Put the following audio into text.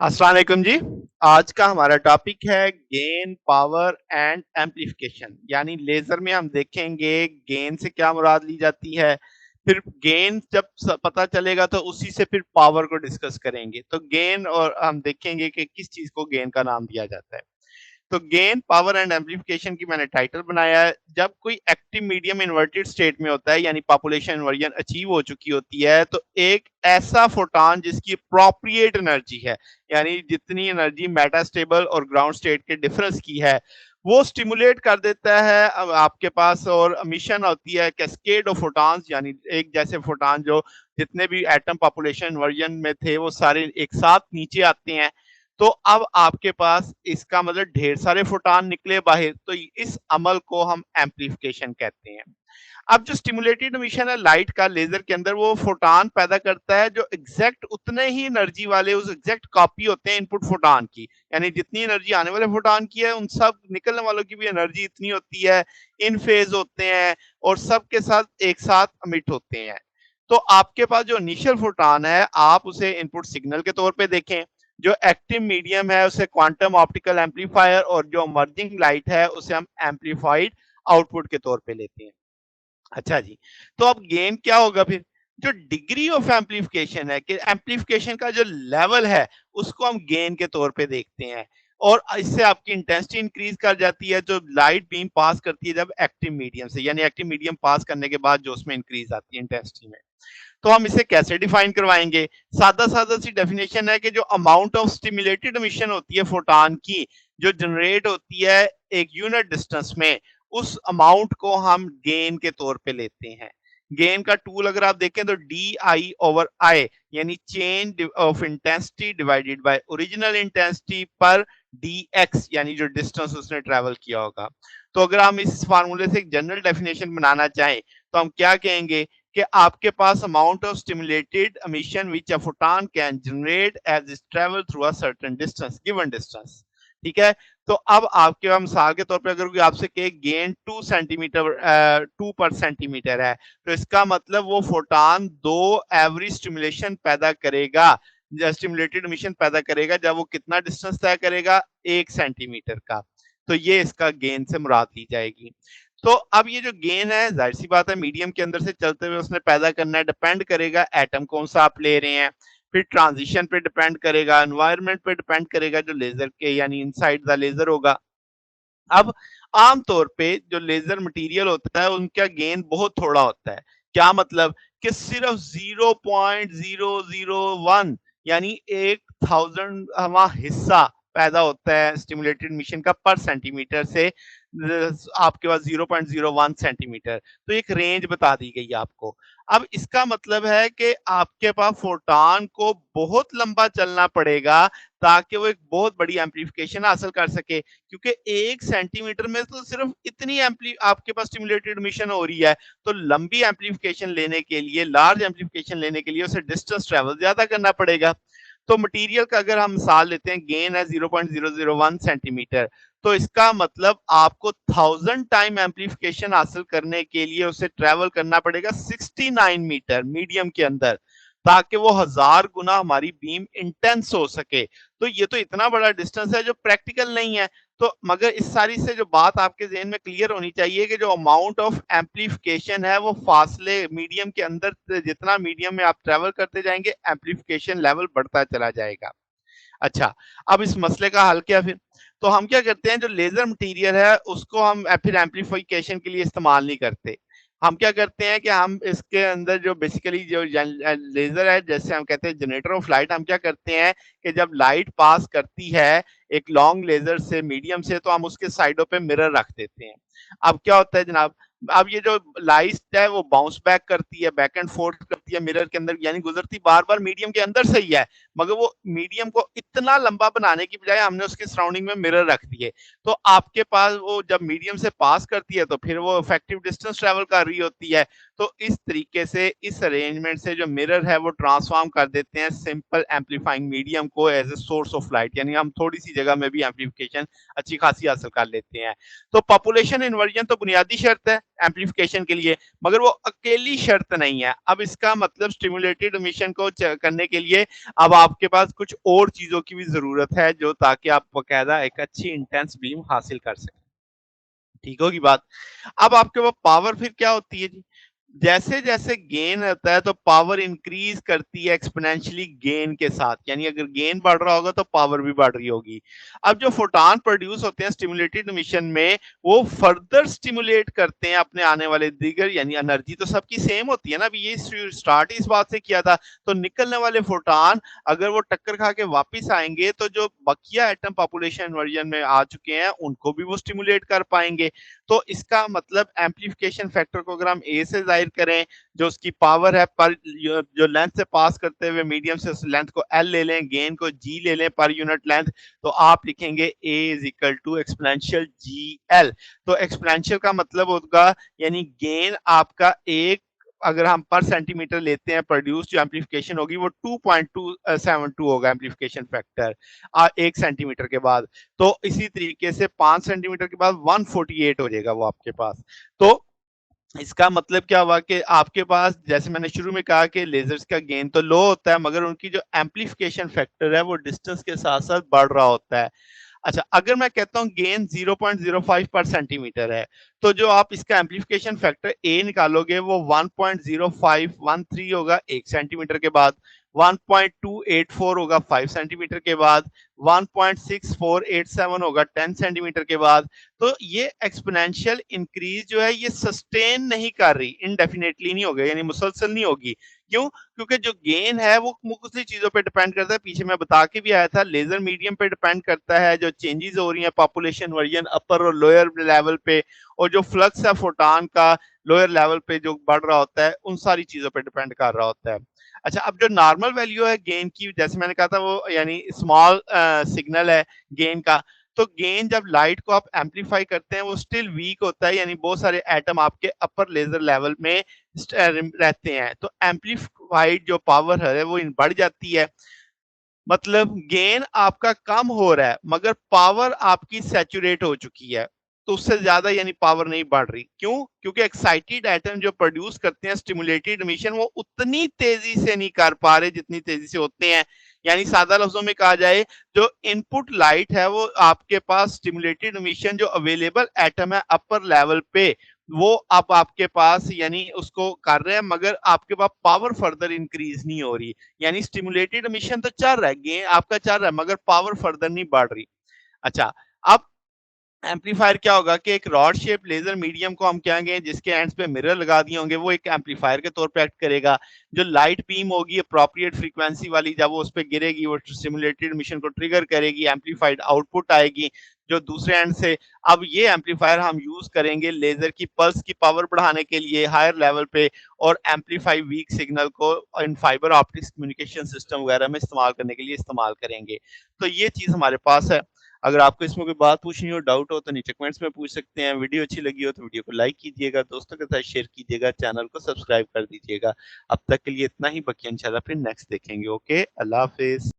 अस्सलाम वालेकुम जी। आज का हमारा टॉपिक है गेन, पावर एंड एम्प्लीफिकेशन। यानी लेजर में हम देखेंगे गेन से क्या मुराद ली जाती है, फिर गेन जब पता चलेगा तो उसी से फिर पावर को डिस्कस करेंगे। तो गेन और हम देखेंगे कि किस चीज को गेन का नाम दिया जाता है। तो गेन, पावर एंड एम्प्लीफिकेशन की मैंने टाइटल बनाया है। जब कोई एक्टिव मीडियम इन्वर्टेड स्टेट में होता है यानी पॉपुलेशन इन्वर्जन अचीव हो चुकी होती है, तो एक ऐसा फोटॉन जिसकी अप्रोप्रिएट एनर्जी है, यानी जितनी एनर्जी मेटास्टेबल और ग्राउंड स्टेट के डिफरेंस की है, वो स्टिमुलेट कर देता है अब आपके पास, और एमिशन होती है कैस्केड ऑफ फोटॉन्स, यानी एक जैसे फोटॉन जो जितने भी एटम पॉपुलेशन इन्वर्जन में थे वो सारे एक साथ नीचे आते हैं। तो अब आपके पास इसका मतलब ढेर सारे फोटॉन निकले बाहर, तो इस अमल को हम एम्प्लीफिकेशन कहते हैं। अब जो स्टिमुलेटेड एमिशन है लाइट का लेजर के अंदर, वो फोटॉन पैदा करता है जो एग्जैक्ट उतने ही एनर्जी वाले, उस एग्जैक्ट कॉपी होते हैं इनपुट फोटॉन की। यानी जितनी एनर्जी आने वाले फोटॉन की है, उन सब निकलने वालों की भी एनर्जी इतनी होती है, इन फेज होते हैं और सब के साथ एक साथ अमिट होते हैं। तो आपके पास जो इनिशियल फोटॉन है, आप उसे इनपुट सिग्नल के तौर पे देखें। जो एक्टिव मीडियम है उसे क्वांटम ऑप्टिकल एम्पलीफायर, और जो इमर्जिंग लाइट है उसे हम एम्पलीफाइड आउटपुट के तौर पे लेते हैं। अच्छा जी, तो अब गेन क्या होगा फिर? जो डिग्री ऑफ एम्पलीफिकेशन है, कि एम्पलीफिकेशन का जो लेवल है, उसको हम गेन के तौर पे देखते हैं। और इससे आपकी इंटेंसिटी इंक्रीज कर जाती है, जो लाइट बीम पास करती है जब एक्टिव मीडियम से, यानी एक्टिव मीडियम पास करने के बाद जो उसमें इंक्रीज आती है इंटेंसिटी में। तो हम इसे कैसे डिफाइन करवाएंगे? सादा-सादा सी डेफिनेशन है कि जो अमाउंट ऑफ स्टिमुलेटेड एमिशन होती है फोटॉन की, जो जनरेट होती है एक यूनिट डिस्टेंस में, उस अमाउंट को हम गेन के तौर पे लेते हैं। गेन का टूल अगर आप देखें तो डी आई ओवर आई, यानी change of intensity divided by original intensity पर डी एक्स, यानी जो डिस्टेंस उसने ट्रेवल किया होगा। तो अगर हम इस फार्मूले से एक जनरल डेफिनेशन बनाना चाहें, तो हम क्या कहेंगे कि आपके पास amount of stimulated emission which a photon can generate as it travel through a certain distance, given distance. ठीक है? तो अब आपके पास मिसाल के तौर पे अगर कोई आपसे कहे गेन 2 सेंटीमीटर 2 पर सेंटीमीटर है, तो इसका मतलब वो फोटॉन 2 एवरेज स्टिमुलेशन पैदा करेगा, स्टिमुलेटेड एमिशन पैदा करेगा, जब वो कितना डिस्टेंस तय करेगा? 1 सेंटीमीटर का। तो ये इसका गेन से मुराद ली जाएगी। तो अब ये जो गेन है, जाहिर सी बात है मीडियम के अंदर से चलते हुए उसने पैदा करना है, डिपेंड करेगा एटम कौन सा आप ले रहे हैं, फिर ट्रांजिशन पे डिपेंड करेगा, एनवायरनमेंट पे डिपेंड करेगा, जो लेजर के यानी इनसाइड द लेजर होगा। अब आम तौर पे जो लेजर मटेरियल होता है उनका गेन बहुत थोड़ा होता है। क्या मतलब? कि सिर्फ 0.001, यानी 1000वां हिस्सा पैदा होता है स्टिमुलेटेड मिशन का पर सेंटीमीटर से, आपके पास 0.01 सेंटीमीटर। तो एक रेंज बता दी गई है आपको। अब इसका मतलब है कि आपके पास फोटॉन को बहुत लंबा चलना पड़ेगा ताकि वो एक बहुत बड़ी एम्पलीफिकेशन हासिल कर सके, क्योंकि 1 सेंटीमीटर में तो सिर्फ इतनी एम्पली आपके पास स्टिमुलेटेड एमिशन हो रही है। तो लंबी एम्पलीफिकेशन लेने के लिए, लार्ज एम्पलीफिकेशन लेने के लिए उसे डिस्टेंस ट्रैवल ज़्यादा करना पड़ेगा। तो मटेरियल का अगर हम मिसाल लेते हैं, गेन है 0.001 सेंटीमीटर, तो इसका मतलब आपको 1000 टाइम एम्पलीफिकेशन हासिल करने के लिए उसे ट्रैवल करना पड़ेगा 69 मीटर मीडियम के अंदर, ताकि वो 1000 गुना हमारी बीम इंटेंस हो सके। तो ये तो इतना बड़ा डिस्टेंस है जो प्रैक्टिकल नहीं है। तो मगर इस सारी से जो बात आपके ज़हन में क्लियर होनी चाहिए कि जो अमाउंट ऑफ एम्पलीफिकेशन है, वो फासले मीडियम के अंदर, जितना मीडियम में आप ट्रैवल करते जाएँगे, एम्पलीफिकेशन लेवल बढ़ता चला जाएगा। अच्छा, अब इस मसले का हल क्या फिर? तो हम क्या करते हैं, जो लेज़र मटीरियल है उसको हम फिर एम्प्लीफिकेशन के लिए इस्तेमाल नहीं करते। हम क्या करते हैं कि हम इसके अंदर जो बेसिकली जो लेज़र है, जैसे हम कहते हैं जनरेटर ऑफ लाइट, हम क्या करते हैं कि जब लाइट पास करती है एक लॉन्ग लेज़र से मीडियम से, तो हम उसके साइडों पे मिरर रख देते हैं। अब क्या होता है जनाब, अब ये जो लाइट है वो बाउंस बैक करती है, बैक एंड फोर्थ करती है मिरर के अंदर, यानी गुजरती बार-बार मीडियम के अंदर से ही है। मगर वो मीडियम को इतना लंबा बनाने की बजाय हमने उसके सराउंडिंग में मिरर रख दिए। तो आपके पास वो जब मीडियम से पास करती है, तो फिर वो इफेक्टिव डिस्टेंस ट्रैवल कर रही होती है। तो इस तरीके से इस अरेंजमेंट से जो मिरर है वो ट्रांसफॉर्म कर देते हैं सिंपल एम्पलीफाइंग मीडियम को as a source of light, यानी हम थोड़ी सी जगह में भी एम्पलीफिकेशन अच्छी खासी हासिल कर लेते हैं। तो पॉपुलेशन इन्वर्जन तो बुनियादी शर्त है एम्पलीफिकेशन के लिए, मगर वो अकेली शर्त नहीं है। अब इसका मतलब स्टिमुलेटेड एमिशन को करने के लिए अब आपके पास कुछ और चीजों की भी जरूरत है, जो ताकि आप बकायदा एक अच्छी इंटेंस बीम हासिल कर सकें। ठीक होगी बात। अब आपके पास पावर फिर क्या होती है जी? जैसे-जैसे गेन होता है तो पावर इंक्रीज़ करती है एक्स्पोनेंशियली गेन के साथ, यानी अगर गेन बढ़ रहा होगा तो पावर भी बढ़ रही होगी। अब जो फोटॉन प्रोड्यूस होते हैं स्टिमुलेटेड एमिशन में, वो फर्दर स्टिमुलेट करते हैं अपने आने वाले दीगर, यानी एनर्जी तो सबकी सेम होती है ना, अभी ये स्टार्ट ही इस बात से किया था। तो निकलने वाले फोटॉन अगर वो टक्कर खा के वापस आएँगे तो जो बकिया एटम पॉपुलेशन इन्वर्जन में आ चुके हैं, उनको भी वो स्टिमुलेट कर पाएँगे। तो इसका मतलब एम्प्लीफिकेशन फैक्टर को अगर हम ए से जाहिर करें, जो उसकी पावर है पर जो लेंथ से पास करते हुए मीडियम से उस लेंथ को एल ले लें, गेन को जी ले लें पर यूनिट लेंथ, तो आप लिखेंगे A is equal to exponential G L. तो एक्सपोनेंशियल का मतलब होगा यानी गेन आपका एक, अगर हम पर सेंटीमीटर लेते हैं प्रोड्यूस जो एम्प्लीफिकेशन होगी वो 2.272 होगा एम्प्लीफिकेशन फैक्टर 1 सेंटीमीटर के बाद। तो इसी तरीके से 5 सेंटीमीटर के बाद 148 हो जाएगा वो आपके पास। तो इसका मतलब क्या हुआ कि आपके पास, जैसे मैंने शुरू में कहा कि लेजर्स का गेन तो लो होता है, मगर उनकी जो एम्प्लीफिकेशन फैक्टर है वो डिस्टेंस के साथ-साथ बढ़ रहा होता है। अच्छा, अगर मैं कहता हूँ गेन 0.05 पर सेंटीमीटर है, तो जो आप इसका एम्प्लीफिकेशन फैक्टर ए निकालोगे वो 1.0513 होगा 1 सेंटीमीटर के बाद, 1.284 होगा 5 सेंटीमीटर के बाद, 1.6487 होगा 10 सेंटीमीटर के बाद। तो ये एक्सपोनेंशियल इंक्रीज जो है ये सस्टेन नहीं कर रही, इनडेफिनेटली नहीं होगा, यानी मुसलसल नहीं होगी। क्यों? क्योंकि जो गेन है वो मुख्तलिफ चीजों पे डिपेंड करता है, पीछे मैं बता के भी आया था, लेजर मीडियम पे डिपेंड करता है, जो चेंजेस हो रही हैं पॉपुलेशन वर्जन अपर और लोअर लेवल पे, और जो फ्लक्स है फोटॉन का लोअर लेवल पे जो बढ़ रहा होता है, उन सारी चीजों पे डिपेंड कर रहा होता है। अच्छा, अब जो नॉर्मल वैल्यू है गेन की, जैसे मैंने कहा था वो यानी स्मॉल सिग्नल है गेन का, तो गेन जब लाइट को आप एम्पलीफाई करते हैं वो स्टिल वीक होता है, यानी बहुत सारे एटम आपके अपर लेजर लेवल में रहते हैं, तो एम्पलीफाइड जो पावर है वो बढ़ जाती है। मतलब गेन आपका कम हो रहा है मगर पावर आपकी सैचुरेट हो चुकी है, तो उससे ज्यादा यानी पावर नहीं बढ़ रही। क्यों? क्योंकि एक्साइटेड एटम जो प्रोड्यूस करते हैं स्टिमुलेटेड एमिशन वो उतनी तेजी से नहीं कर पा रहे जितनी तेजी से होते हैं। यानी सादा लफ्जों में कहा जाए, जो इनपुट लाइट है वो आपके पास स्टिमुलेटेड एमिशन जो अवेलेबल एटम है अपर लेवल पे, वो अब आपके पास यानी उसको कर रहे हैं, मगर आपके पास पावर फर्दर इंक्रीज नहीं हो रही। यानी स्टिमुलेटेड एमिशन तो चल रहा है, गेन आपका चल रहा है, मगर पावर फर्दर नहीं बढ़ रही। अच्छा, अब एम्पलीफायर क्या होगा कि एक रॉड शेप लेजर मीडियम को हम कहेंगे जिसके एंड्स पे मिरर लगा दिए होंगे, वो एक एम्पलीफायर के तौर पे एक्ट करेगा। जो लाइट बीम होगी अप्रोप्रिएट फ्रीक्वेंसी वाली, जब वो उस पे गिरेगी वो सिमुलेटेड मिशन को ट्रिगर करेगी, एम्पलीफाइड आउटपुट आएगी जो दूसरे एंड से। अब ये एम्पलीफायर हम यूज करेंगे लेजर की पल्स की पावर बढ़ाने के लिए हायर लेवल पे, और एम्पलीफाई वीक सिग्नल को इन फाइबर ऑप्टिक्स कम्युनिकेशन सिस्टम वगैरह में इस्तेमाल करने के लिए इस्तेमाल करेंगे। तो ये चीज हमारे पास है। अगर आपको इसमें कोई बात पूछनी हो, डाउट हो, तो नीचे कमेंट्स में पूछ सकते हैं। वीडियो अच्छी लगी हो तो वीडियो को लाइक कीजिएगा, दोस्तों के साथ शेयर कीजिएगा, चैनल को सब्सक्राइब कर दीजिएगा। अब तक के लिए इतना ही, बाकी इंशाल्लाह फिर नेक्स्ट देखेंगे। ओके, अल्लाह हाफिज।